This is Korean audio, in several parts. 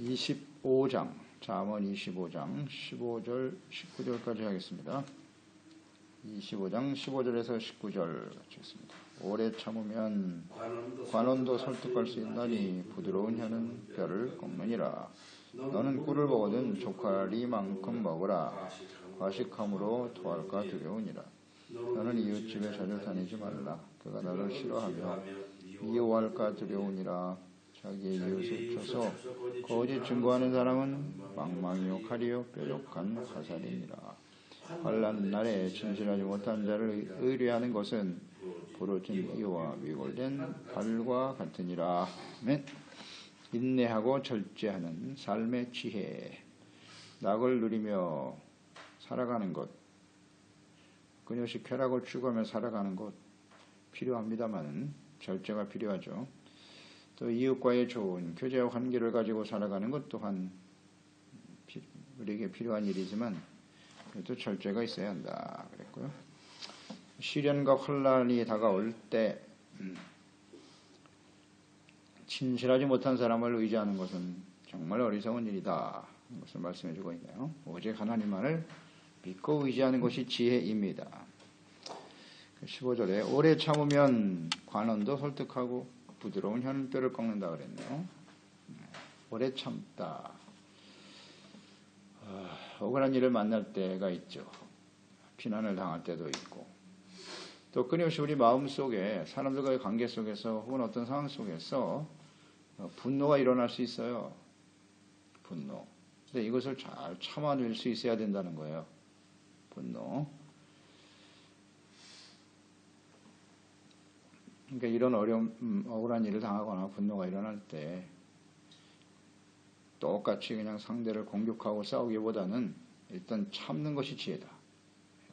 25장, 잠언 25장 15절 19절까지 하겠습니다. 25장 15절에서 19절 하겠습니다. 오래 참으면 관원도 설득할 수 있나니 부드러운 혀는 뼈를 꺾느니라. 너는 꿀을 먹거든 조카리만큼 먹으라. 과식함으로 토할까 두려우니라. 너는 이웃집에 자주 다니지 말라. 그가 너를 싫어하며 미워할까 두려우니라. 자기의 이웃을 쳐서 거짓 증거하는 사람은 망망이요 칼이요 뾰족한 화살이니라. 환난 날에 진실하지 못한 자를 의뢰하는 것은 부러진 이와 위골된 발과 같으니라. 인내하고 절제하는 삶의 지혜. 낙을 누리며 살아가는 것, 끊임없이 쾌락을 추구하며 살아가는 것 필요합니다만 절제가 필요하죠. 또 이웃과의 좋은 교제와 관계를 가지고 살아가는 것 또한 우리에게 필요한 일이지만 또 절제가 있어야 한다 그랬고요. 시련과 환난이 다가올 때 진실하지 못한 사람을 의지하는 것은 정말 어리석은 일이다. 이것을 말씀해주고 있네요. 오직 하나님만을 믿고 의지하는 것이 지혜입니다. 15절에 오래 참으면 관원도 설득하고 부드러운 혀는 뼈를 꺾는다 그랬네요. 오래 참다. 억울한 일을 만날 때가 있죠. 비난을 당할 때도 있고 또 끊임없이 우리 마음속에 사람들과의 관계 속에서 혹은 어떤 상황 속에서 분노가 일어날 수 있어요. 분노. 근데 이것을 잘 참아낼 수 있어야 된다는 거예요. 분노. 그러니까 이런 억울한 일을 당하거나 분노가 일어날 때 똑같이 그냥 상대를 공격하고 싸우기보다는 일단 참는 것이 지혜다.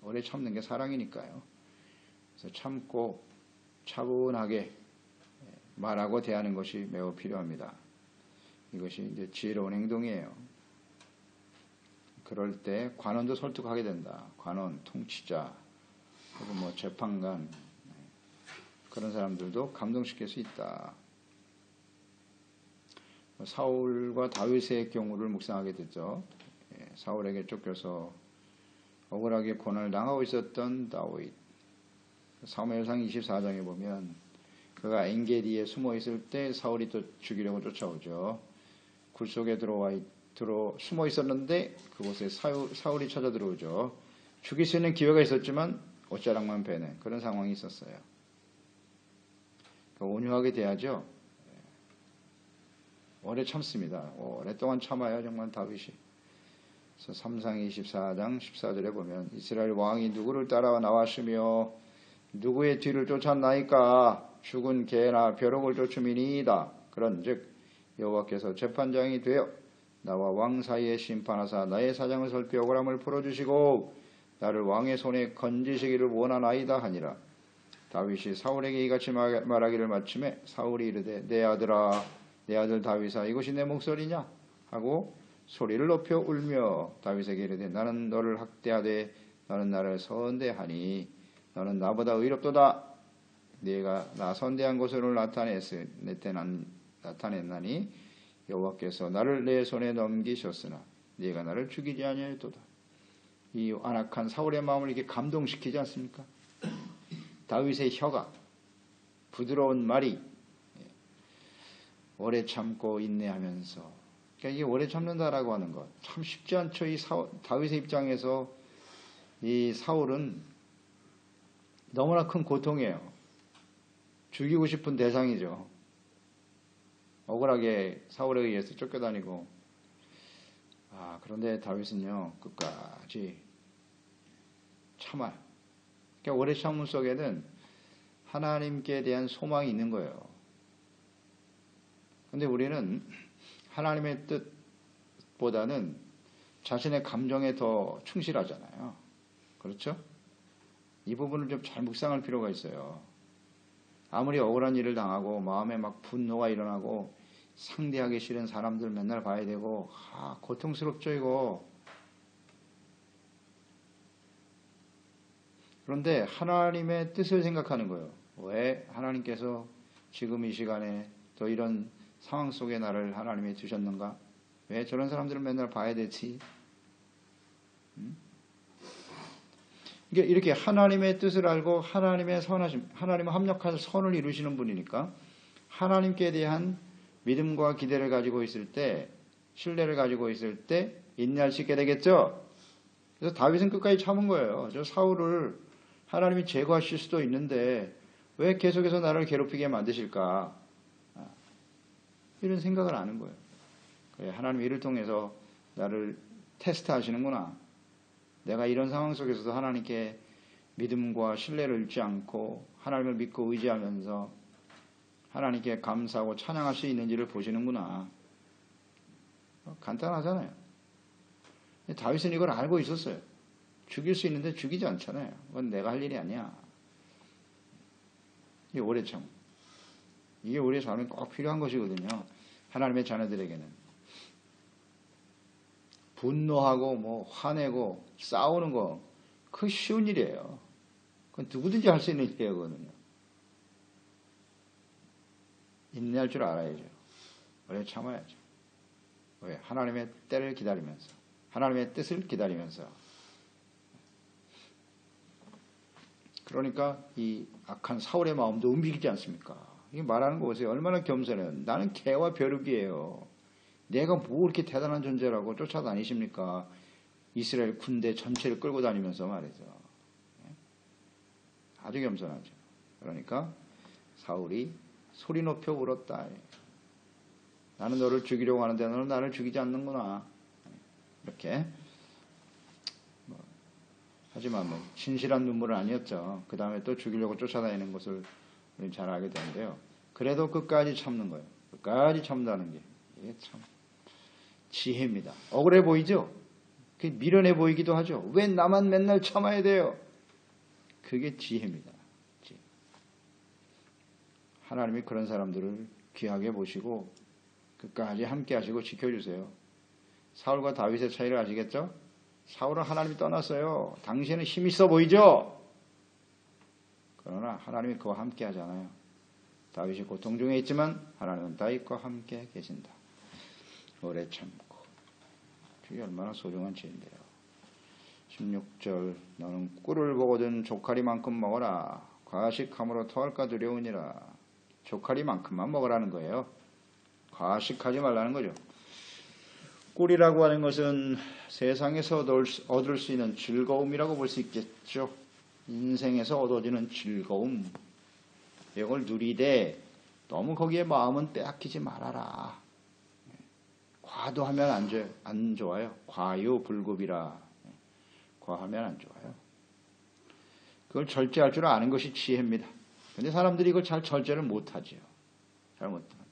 오래 참는 게 사랑이니까요. 그래서 참고 차분하게 말하고 대하는 것이 매우 필요합니다. 이것이 이제 지혜로운 행동이에요. 그럴 때 관원도 설득하게 된다. 관원, 통치자, 혹은 뭐 재판관, 그런 사람들도 감동시킬 수 있다. 사울과 다윗의 경우를 묵상하게 되죠. 사울에게 쫓겨서 억울하게 고난을 당하고 있었던 다윗. 사무엘상 24장에 보면 그가 엔게디에 숨어 있을 때 사울이 또 죽이려고 쫓아오죠. 굴 속에 숨어 있었는데 그곳에 사울이 찾아 들어오죠. 죽일 수 있는 기회가 있었지만 옷자락만 베는 그런 상황이 있었어요. 온유하게 대하죠. 오래 참습니다. 오랫동안 참아요. 정말 다윗이. 그래서 3상 24장 14절에 보면 이스라엘 왕이 누구를 따라 나왔으며 누구의 뒤를 쫓았나이까 죽은 개나 벼룩을 쫓음이니이다. 그런즉 여호와께서 재판장이 되어 나와 왕 사이에 심판하사 나의 사정을 살피 억울함을 풀어주시고 나를 왕의 손에 건지시기를 원하나이다 하니라. 다윗이 사울에게 이같이 말하기를 마침에 사울이 이르되 내 아들아 내 아들 다윗아 이것이 내 목소리냐 하고 소리를 높여 울며 다윗에게 이르되 나는 너를 학대하되 너는 나를 선대하니 너는 나보다 의롭도다. 네가 나 선대한 것으로 나타냈나니 여호와께서 나를 내 손에 넘기셨으나 네가 나를 죽이지 아니하였도다. 이 안악한 사울의 마음을 이렇게 감동시키지 않습니까? 다윗의 혀가 부드러운 말이 오래 참고 인내하면서 그러니까 이게 오래 참는다라고 하는 것 참 쉽지 않죠. 이 다윗의 입장에서 이 사울은 너무나 큰 고통이에요. 죽이고 싶은 대상이죠. 억울하게 사울에 의해서 쫓겨다니고 그런데 다윗은요 끝까지 참아요. 그러니까 오래 참음 속에는 하나님께 대한 소망이 있는 거예요. 그런데 우리는 하나님의 뜻보다는 자신의 감정에 더 충실하잖아요. 그렇죠? 이 부분을 좀 잘 묵상할 필요가 있어요. 아무리 억울한 일을 당하고 마음에 막 분노가 일어나고 상대하기 싫은 사람들 맨날 봐야 되고 고통스럽죠 이거. 그런데 하나님의 뜻을 생각하는 거예요. 왜 하나님께서 지금 이 시간에 또 이런 상황 속에 나를 하나님이 두셨는가? 왜 저런 사람들은 맨날 봐야 되지? 이렇게 하나님의 뜻을 알고 하나님의 선하심, 하나님의 합력한 선을 이루시는 분이니까 하나님께 대한 믿음과 기대를 가지고 있을 때, 신뢰를 가지고 있을 때 인내할 수 있게 되겠죠. 그래서 다윗은 끝까지 참은 거예요. 저 사울을 하나님이 제거하실 수도 있는데 왜 계속해서 나를 괴롭히게 만드실까? 이런 생각을 하는 거예요. 그래, 하나님이 이를 통해서 나를 테스트하시는구나. 내가 이런 상황 속에서도 하나님께 믿음과 신뢰를 잃지 않고 하나님을 믿고 의지하면서 하나님께 감사하고 찬양할 수 있는지를 보시는구나. 간단하잖아요. 다윗은 이걸 알고 있었어요. 죽일 수 있는데 죽이지 않잖아요. 그건 내가 할 일이 아니야. 이게 오래 참. 이게 우리의 삶에 꼭 필요한 것이거든요. 하나님의 자녀들에게는. 분노하고 뭐 화내고 싸우는 거 그 쉬운 일이에요. 그건 누구든지 할 수 있는 일이거든요. 인내할 줄 알아야죠. 오래 참아야죠. 왜? 하나님의 때를 기다리면서, 하나님의 뜻을 기다리면서. 그러니까 이 악한 사울의 마음도 움직이지 않습니까? 이게 말하는 거 보세요. 얼마나 겸손해요. 나는 개와 벼룩이에요. 내가 뭐 이렇게 대단한 존재라고 쫓아다니십니까? 이스라엘 군대 전체를 끌고 다니면서 말이죠. 아주 겸손하죠. 그러니까 사울이 소리 높여 울었다. 나는 너를 죽이려고 하는데 너는 나를 죽이지 않는구나. 이렇게. 하지만 뭐 진실한 눈물은 아니었죠. 그 다음에 또 죽이려고 쫓아다니는 것을 우리는 잘 알게 되는데요. 그래도 끝까지 참는 거예요. 끝까지 참는다는 게 이게 참 지혜입니다. 억울해 보이죠? 미련해 보이기도 하죠. 왜 나만 맨날 참아야 돼요? 그게 지혜입니다. 지혜. 하나님이 그런 사람들을 귀하게 보시고 끝까지 함께 하시고 지켜주세요. 사울과 다윗의 차이를 아시겠죠? 사울은 하나님이 떠났어요. 당신은 힘 있어 보이죠? 그러나 하나님이 그와 함께 하잖아요. 다윗이 고통 중에 있지만 하나님은 다윗과 함께 계신다. 오래 참고. 그게 얼마나 소중한 지혜인데요. 16절 너는 꿀을 보거든 조카리만큼 먹어라. 과식함으로 토할까 두려우니라. 조카리만큼만 먹으라는 거예요. 과식하지 말라는 거죠. 꿀이라고 하는 것은 세상에서 얻을 수 있는 즐거움이라고 볼 수 있겠죠. 인생에서 얻어지는 즐거움. 이걸 누리되 너무 거기에 마음은 빼앗기지 말아라. 과도하면 안 좋아요. 과유불급이라. 과하면 안 좋아요. 그걸 절제할 줄 아는 것이 지혜입니다. 근데 사람들이 이걸 잘 절제를 못하죠. 잘 못합니다.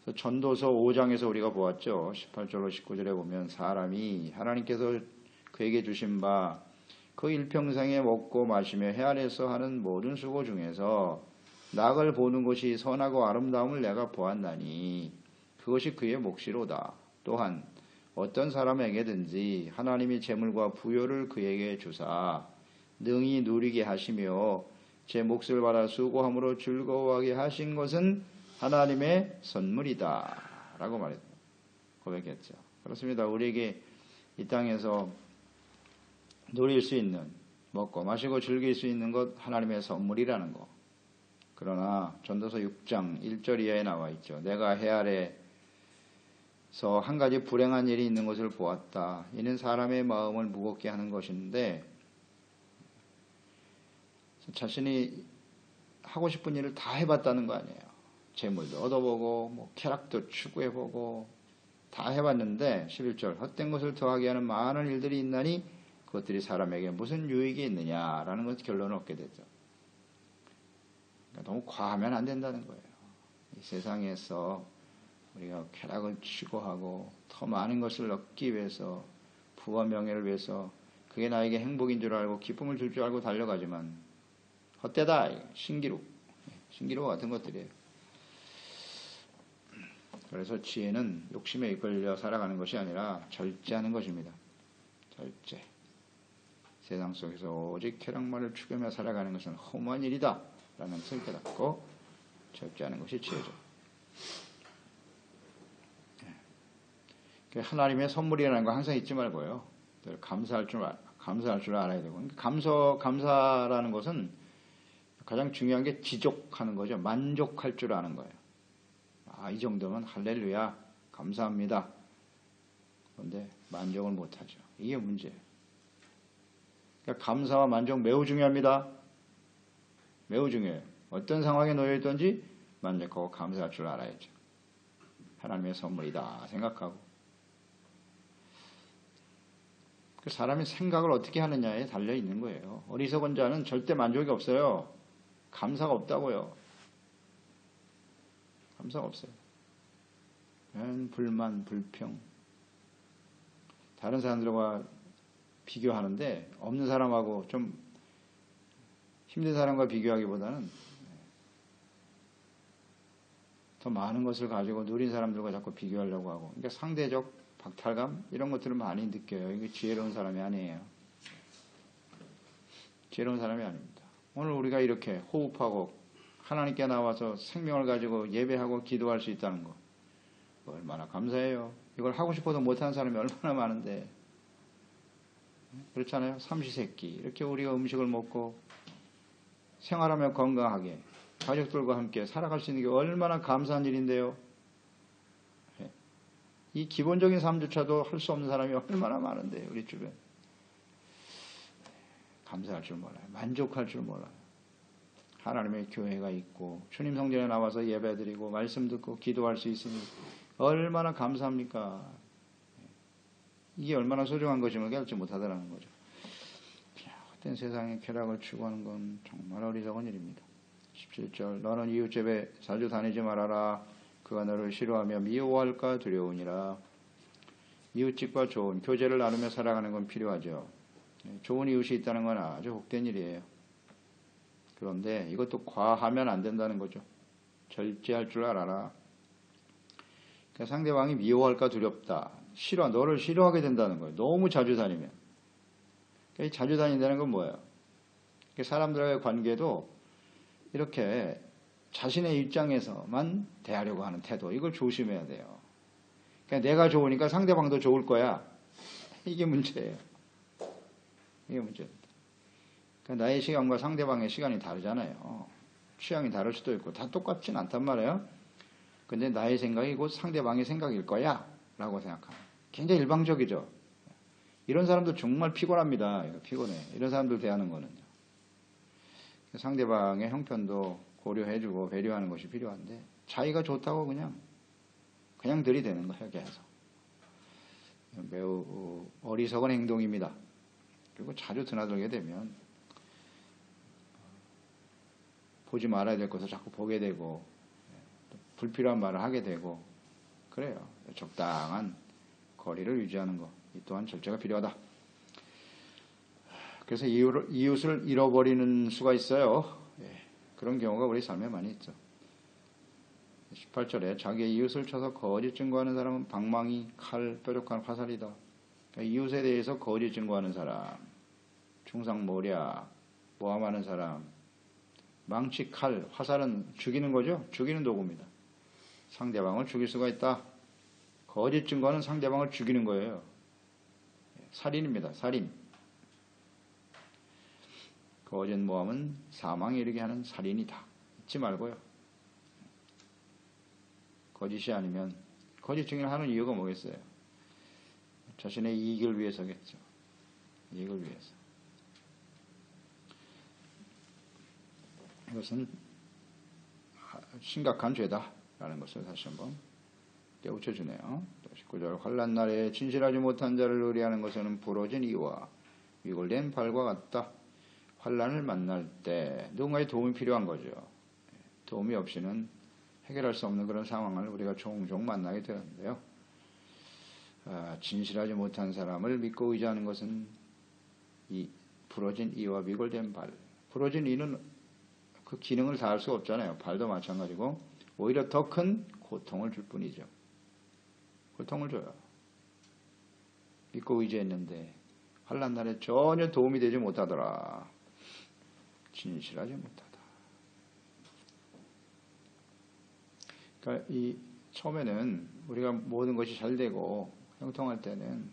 그래서 전도서 5장에서 우리가 보았죠. 18절로 19절에 보면 사람이 하나님께서 그에게 주신 바 그 일평생에 먹고 마시며 해 아래서 하는 모든 수고 중에서 낙을 보는 것이 선하고 아름다움을 내가 보았나니 그것이 그의 몫이로다. 또한 어떤 사람에게든지 하나님이 재물과 부요를 그에게 주사 능히 누리게 하시며 제 몫을 받아 수고함으로 즐거워하게 하신 것은 하나님의 선물이다 라고 고백했죠. 그렇습니다. 우리에게 이 땅에서 누릴 수 있는, 먹고 마시고 즐길 수 있는 것 하나님의 선물이라는 거. 그러나 전도서 6장 1절 이하에 나와 있죠. 내가 해 아래서 한 가지 불행한 일이 있는 것을 보았다. 이는 사람의 마음을 무겁게 하는 것인데 자신이 하고 싶은 일을 다 해봤다는 거 아니에요. 재물도 얻어보고 뭐 쾌락도 추구해보고 다 해봤는데 11절 헛된 것을 더하게 하는 많은 일들이 있나니 그것들이 사람에게 무슨 유익이 있느냐라는 것 결론을 얻게 되죠. 그러니까 너무 과하면 안 된다는 거예요. 이 세상에서 우리가 쾌락을 추구하고 더 많은 것을 얻기 위해서 부와 명예를 위해서 그게 나에게 행복인 줄 알고 기쁨을 줄 줄 알고 달려가지만 헛되다. 신기루 같은 것들이에요. 그래서 지혜는 욕심에 이끌려 살아가는 것이 아니라 절제하는 것입니다. 절제. 세상 속에서 오직 쾌락만을 추구하며 살아가는 것은 허무한 일이다 라는 것을 깨닫고 절제하는 것이 지혜죠. 하나님의 선물이라는 거 항상 잊지 말고요. 감사할 줄 알아야 되고. 감사라는 것은 가장 중요한 게 지족하는 거죠. 만족할 줄 아는 거예요. 이 정도면 할렐루야, 감사합니다. 그런데 만족을 못하죠. 이게 문제예요. 그러니까 감사와 만족 매우 중요합니다. 매우 중요해요. 어떤 상황에 놓여 있든지 만족하고 감사할 줄 알아야죠. 하나님의 선물이다 생각하고. 그 사람이 생각을 어떻게 하느냐에 달려 있는 거예요. 어리석은 자는 절대 만족이 없어요. 감사가 없다고요. 감사가 없어요. 불만, 불평. 다른 사람들과 비교하는데 없는 사람하고 좀 힘든 사람과 비교하기보다는 더 많은 것을 가지고 누린 사람들과 자꾸 비교하려고 하고, 그러니까 상대적 박탈감 이런 것들을 많이 느껴요. 이게 지혜로운 사람이 아니에요. 지혜로운 사람이 아닙니다. 오늘 우리가 이렇게 호흡하고 하나님께 나와서 생명을 가지고 예배하고 기도할 수 있다는 거 얼마나 감사해요. 이걸 하고 싶어도 못하는 사람이 얼마나 많은데, 그렇잖아요. 삼시세끼 이렇게 우리가 음식을 먹고 생활하며 건강하게 가족들과 함께 살아갈 수 있는 게 얼마나 감사한 일인데요. 이 기본적인 삶조차도 할 수 없는 사람이 얼마나 많은데, 우리 주변. 감사할 줄 몰라요. 만족할 줄 몰라요. 하나님의 교회가 있고 주님 성전에 나와서 예배드리고 말씀 듣고 기도할 수 있으니 얼마나 감사합니까? 이게 얼마나 소중한 것임을 깨닫지 못하더라는 거죠. 헛된 세상의 쾌락을 추구하는 건 정말 어리석은 일입니다. 17절, 너는 이웃집에 자주 다니지 말아라. 그가 너를 싫어하며 미워할까 두려우니라. 이웃집과 좋은 교제를 나누며 살아가는 건 필요하죠. 좋은 이웃이 있다는 건 아주 복된 일이에요. 그런데 이것도 과하면 안 된다는 거죠. 절제할 줄 알아라. 그러니까 상대방이 미워할까 두렵다. 너를 싫어하게 된다는 거예요. 너무 자주 다니면. 그러니까 자주 다닌다는 건 뭐예요? 그러니까 사람들과의 관계도 이렇게 자신의 입장에서만 대하려고 하는 태도, 이걸 조심해야 돼요. 그러니까 내가 좋으니까 상대방도 좋을 거야. 이게 문제예요. 이게 문제입니다. 그러니까 나의 시간과 상대방의 시간이 다르잖아요. 취향이 다를 수도 있고 다 똑같진 않단 말이에요. 근데 나의 생각이 곧 상대방의 생각일 거야 라고 생각하는, 굉장히 일방적이죠. 이런 사람도 정말 피곤합니다. 피곤해. 이런 사람들 대하는 거는요. 상대방의 형편도 고려해주고 배려하는 것이 필요한데, 자기가 좋다고 그냥 들이대는 거예요. 계속. 매우 어리석은 행동입니다. 그리고 자주 드나들게 되면 보지 말아야 될 것을 자꾸 보게 되고 불필요한 말을 하게 되고 그래요. 적당한 거리를 유지하는 것, 이 또한 절제가 필요하다. 그래서 이웃을 잃어버리는 수가 있어요. 그런 경우가 우리 삶에 많이 있죠. 18절에 자기의 이웃을 쳐서 거짓 증거하는 사람은 방망이, 칼, 뾰족한 화살이다. 그러니까 이웃에 대해서 거짓 증거하는 사람, 중상모략, 모함하는 사람, 망치, 칼, 화살은 죽이는 거죠. 죽이는 도구입니다. 상대방을 죽일 수가 있다. 거짓 증거는 상대방을 죽이는 거예요. 살인입니다. 살인. 거짓 모함은 사망에 이르게 하는 살인이다. 잊지 말고요. 거짓이 아니면, 거짓 증언을 하는 이유가 뭐겠어요? 자신의 이익을 위해서겠죠. 이익을 위해서. 이것은 심각한 죄다라는 것을 다시 한번 깨우쳐 주네요. 19절, 환난 날에 진실하지 못한 자를 의뢰하는 것은 부러진 이와 위골된 발과 같다. 환난을 만날 때 누군가의 도움이 필요한 거죠. 도움이 없이는 해결할 수 없는 그런 상황을 우리가 종종 만나게 되는데요. 진실하지 못한 사람을 믿고 의지하는 것은 이 부러진 이와 위골된 발. 부러진 이는 그 기능을 다할 수가 없잖아요. 발도 마찬가지고 오히려 더 큰 고통을 줄 뿐이죠. 고통을 줘요. 믿고 의지했는데 환난 날에 전혀 도움이 되지 못하더라. 진실하지 못하다. 그러니까 이 처음에는 우리가 모든 것이 잘 되고 형통할 때는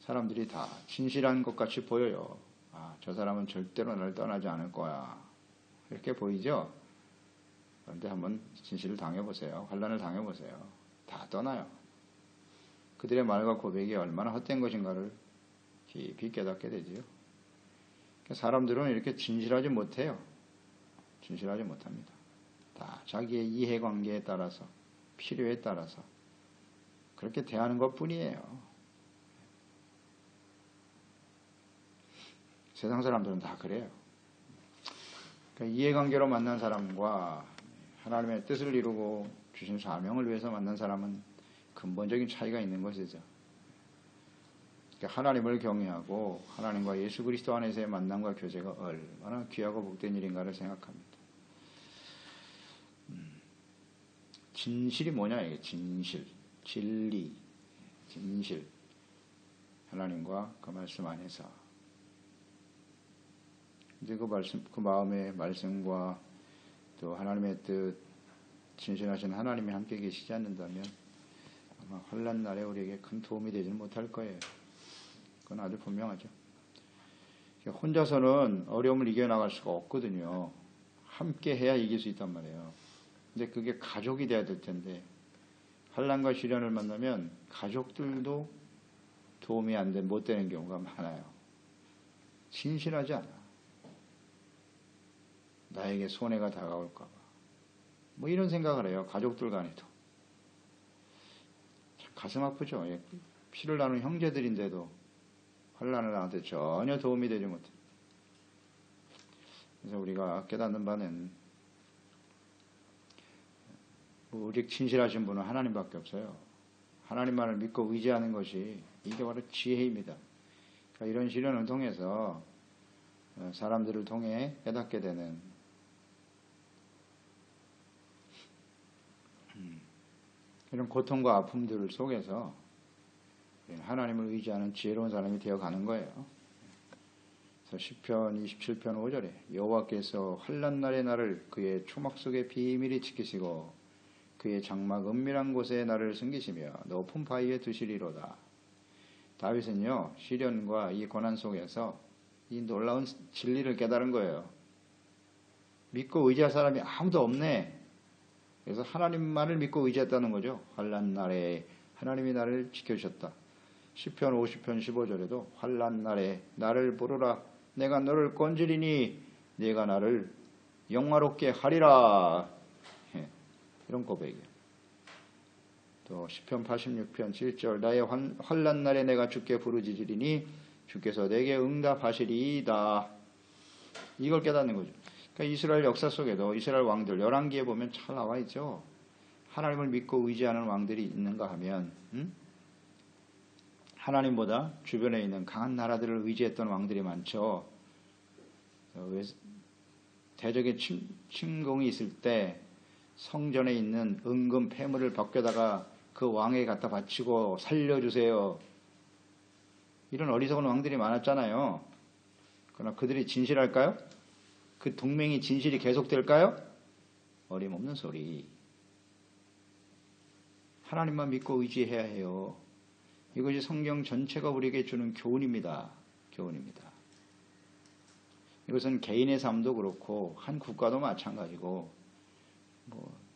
사람들이 다 진실한 것 같이 보여요. 아, 저 사람은 절대로 나를 떠나지 않을 거야. 이렇게 보이죠? 그런데 한번 진실을 당해보세요. 환난을 당해보세요. 다 떠나요. 그들의 말과 고백이 얼마나 헛된 것인가를 깊이 깨닫게 되지요. 사람들은 이렇게 진실하지 못해요. 진실하지 못합니다. 다 자기의 이해관계에 따라서, 필요에 따라서 그렇게 대하는 것 뿐이에요. 세상 사람들은 다 그래요. 그러니까 이해관계로 만난 사람과 하나님의 뜻을 이루고 주신 사명을 위해서 만난 사람은 근본적인 차이가 있는 것이죠. 그러니까 하나님을 경외하고 하나님과 예수 그리스도 안에서의 만남과 교제가 얼마나 귀하고 복된 일인가를 생각합니다. 진실이 뭐냐 이게 진실, 진리, 진실. 하나님과 그 말씀 안에서 이제 그 마음의 말씀과 또 하나님의 뜻, 진실하신 하나님이 함께 계시지 않는다면 아마 환난 날에 우리에게 큰 도움이 되지는 못할 거예요. 그건 아주 분명하죠. 혼자서는 어려움을 이겨나갈 수가 없거든요. 함께 해야 이길 수 있단 말이에요. 근데 그게 가족이 돼야 될 텐데 환난과 시련을 만나면 가족들도 도움이 못 되는 경우가 많아요. 진실하지 않아. 나에게 손해가 다가올까 봐. 뭐 이런 생각을 해요. 가족들 간에도. 참 가슴 아프죠. 피를 나눈 형제들인데도 환난을 나한테 전혀 도움이 되지 못해. 그래서 우리가 깨닫는 바는 오직 진실하신 분은 하나님밖에 없어요. 하나님만을 믿고 의지하는 것이 이게 바로 지혜입니다. 그러니까 이런 시련을 통해서 사람들을 통해 깨닫게 되는 이런 고통과 아픔들 속에서 하나님을 의지하는 지혜로운 사람이 되어가는 거예요. 그래서 시편 27편 5절에 여호와께서 환난 날의 나를 그의 초막 속에 비밀히 지키시고 그의 장막 은밀한 곳에 나를 숨기시며 높은 바위에 두시리로다. 다윗은요 시련과 이 고난 속에서 이 놀라운 진리를 깨달은 거예요. 믿고 의지할 사람이 아무도 없네. 그래서 하나님만을 믿고 의지했다는 거죠. 환난 날에 하나님이 나를 지켜주셨다. 시편 50편 15절에도 환난 날에 나를 부르라. 내가 너를 건지리니 내가 나를 영화롭게 하리라. 이런 고백이에요. 또 시편 86편 7절 나의 환난 날에 내가 주께 부르짖으리니 주께서 내게 응답하시리이다. 이걸 깨닫는 거죠. 그러니까 이스라엘 역사 속에도 이스라엘 왕들 열왕기에 보면 잘 나와 있죠. 하나님을 믿고 의지하는 왕들이 있는가 하면 하나님보다 주변에 있는 강한 나라들을 의지했던 왕들이 많죠. 대적의 침공이 있을 때 성전에 있는 은금 폐물을 벗겨다가 그 왕에게 갖다 바치고 살려주세요. 이런 어리석은 왕들이 많았잖아요. 그러나 그들이 진실할까요? 그 동맹이 진실이 계속될까요? 어림없는 소리. 하나님만 믿고 의지해야 해요. 이것이 성경 전체가 우리에게 주는 교훈입니다. 교훈입니다. 이것은 개인의 삶도 그렇고 한 국가도 마찬가지고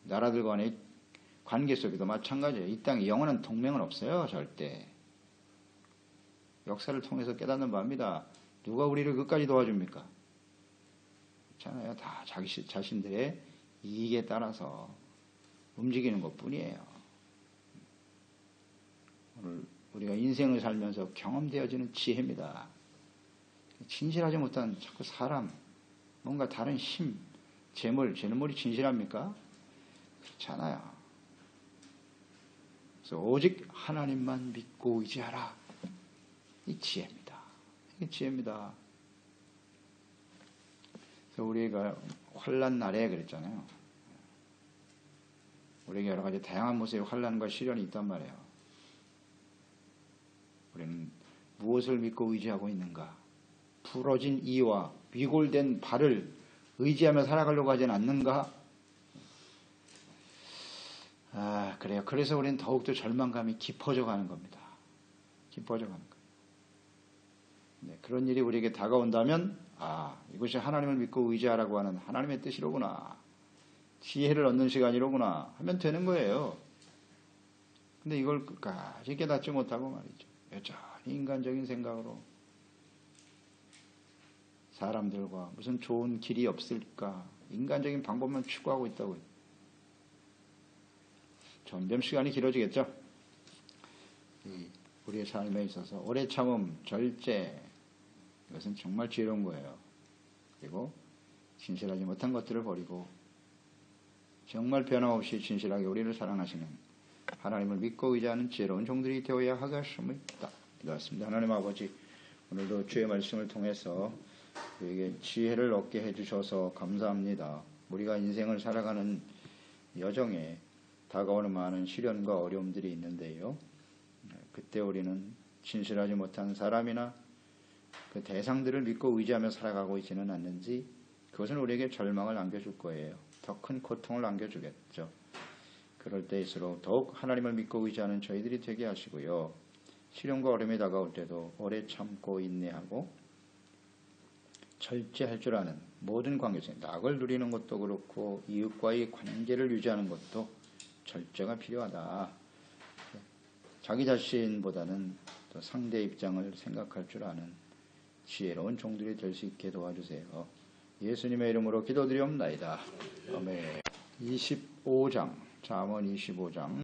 나라들 간의 관계 속에도 마찬가지예요. 이 땅에 영원한 동맹은 없어요. 절대. 역사를 통해서 깨닫는 바입니다. 누가 우리를 끝까지 도와줍니까? 그렇잖아요. 다 자기 자신들의 이익에 따라서 움직이는 것뿐이에요. 오늘 우리가 인생을 살면서 경험되어지는 지혜입니다. 진실하지 못한 자꾸 사람, 뭔가 다른 힘, 재물이 진실합니까? 그렇잖아요. 그래서 오직 하나님만 믿고 의지하라. 이 지혜입니다. 이게 지혜입니다. 그래서 우리가 환난 날에 그랬잖아요. 우리에게 여러 가지 다양한 모습의 환난과 시련이 있단 말이에요. 우리는 무엇을 믿고 의지하고 있는가? 부러진 이와 위골된 발을 의지하며 살아가려고 하진 않는가? 그래요. 그래서 우리는 더욱더 절망감이 깊어져 가는 겁니다. 기뻐져 가는 거예요. 네, 그런 일이 우리에게 다가온다면 이것이 하나님을 믿고 의지하라고 하는 하나님의 뜻이로구나. 지혜를 얻는 시간이로구나 하면 되는 거예요. 근데 이걸 끝까지 깨닫지 못하고 말이죠. 여전히 인간적인 생각으로 사람들과 무슨 좋은 길이 없을까 인간적인 방법만 추구하고 있다고요. 점점 시간이 길어지겠죠. 우리의 삶에 있어서 오래 참음, 절제 이것은 정말 지혜로운 거예요. 그리고 진실하지 못한 것들을 버리고 정말 변함없이 진실하게 우리를 사랑하시는 하나님을 믿고 의지하는 지혜로운 종들이 되어야 하겠습니다. 기도하겠습니다. 하나님 아버지, 오늘도 주의 말씀을 통해서 우리에게 지혜를 얻게 해주셔서 감사합니다. 우리가 인생을 살아가는 여정에 다가오는 많은 시련과 어려움들이 있는데요. 그때 우리는 진실하지 못한 사람이나 그 대상들을 믿고 의지하며 살아가고 있지는 않는지 그것은 우리에게 절망을 안겨줄 거예요. 더 큰 고통을 안겨주겠죠. 그럴 때일수록 더욱 하나님을 믿고 의지하는 저희들이 되게 하시고요. 시련과 어려움이 다가올 때도 오래 참고 인내하고 절제할 줄 아는 모든 관계성, 낙을 누리는 것도 그렇고 이웃과의 관계를 유지하는 것도 절제가 필요하다. 자기 자신보다는 또 상대 입장을 생각할 줄 아는 지혜로운 종들이 될 수 있게 도와주세요. 예수님의 이름으로 기도드리옵나이다. 아멘. 25장, 잠언 25장